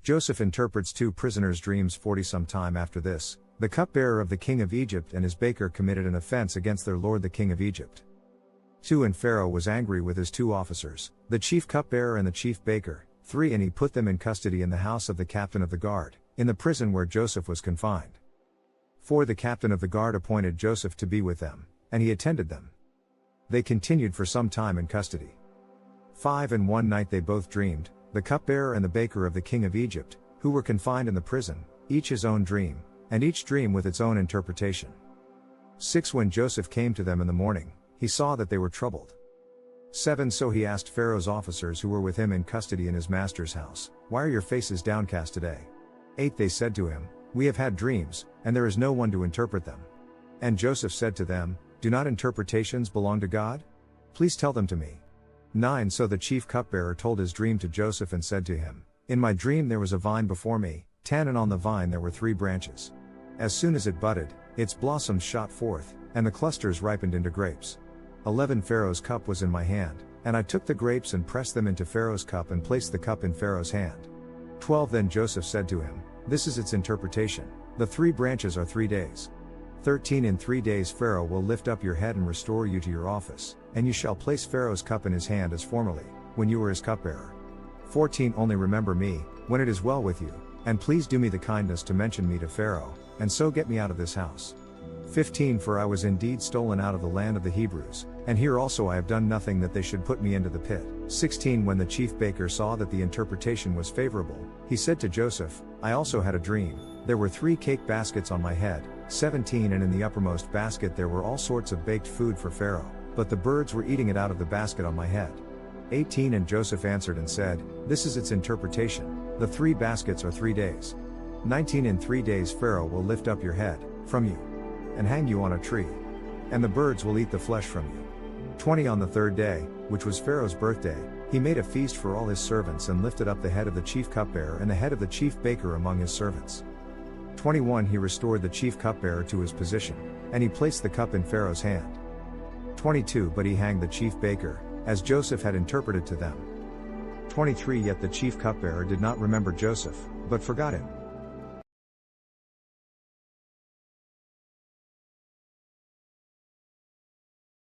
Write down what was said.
Joseph interprets two prisoners' dreams. 40 Some time after this, the cupbearer of the king of Egypt and his baker committed an offense against their lord the king of Egypt. 2 And Pharaoh was angry with his two officers, the chief cupbearer and the chief baker. 3 And he put them in custody in the house of the captain of the guard, in the prison where Joseph was confined. 4 The captain of the guard appointed Joseph to be with them, and he attended them. They continued for some time in custody. 5 And one night they both dreamed, the cupbearer and the baker of the king of Egypt, who were confined in the prison, each his own dream, and each dream with its own interpretation. 6 When Joseph came to them in the morning, he saw that they were troubled. 7 So he asked Pharaoh's officers who were with him in custody in his master's house, "Why are your faces downcast today?" 8 They said to him, "We have had dreams, and there is no one to interpret them." And Joseph said to them, "Do not interpretations belong to God? Please tell them to me." 9 So the chief cupbearer told his dream to Joseph and said to him, "In my dream there was a vine before me, 10 And on the vine there were 3 branches. As soon as it budded, its blossoms shot forth, and the clusters ripened into grapes. 11 Pharaoh's cup was in my hand, and I took the grapes and pressed them into Pharaoh's cup and placed the cup in Pharaoh's hand." 12 Then Joseph said to him, "This is its interpretation, the 3 branches are 3 days. 13 In 3 days Pharaoh will lift up your head and restore you to your office, and you shall place Pharaoh's cup in his hand as formerly, when you were his cupbearer. 14 Only remember me, when it is well with you, and please do me the kindness to mention me to Pharaoh, and so get me out of this house. 15 For I was indeed stolen out of the land of the Hebrews, and here also I have done nothing that they should put me into the pit." 16 When the chief baker saw that the interpretation was favorable, he said to Joseph, "I also had a dream, there were 3 cake baskets on my head. 17 And in the uppermost basket there were all sorts of baked food for Pharaoh, but the birds were eating it out of the basket on my head." 18 And Joseph answered and said, "This is its interpretation, the 3 baskets are 3 days. 19 In 3 days Pharaoh will lift up your head, from you, and hang you on a tree, and the birds will eat the flesh from you." 20 On the 3rd day, which was Pharaoh's birthday, he made a feast for all his servants and lifted up the head of the chief cupbearer and the head of the chief baker among his servants. 21 He restored the chief cupbearer to his position, and he placed the cup in Pharaoh's hand. 22 But he hanged the chief baker, as Joseph had interpreted to them. 23 Yet the chief cupbearer did not remember Joseph, but forgot him.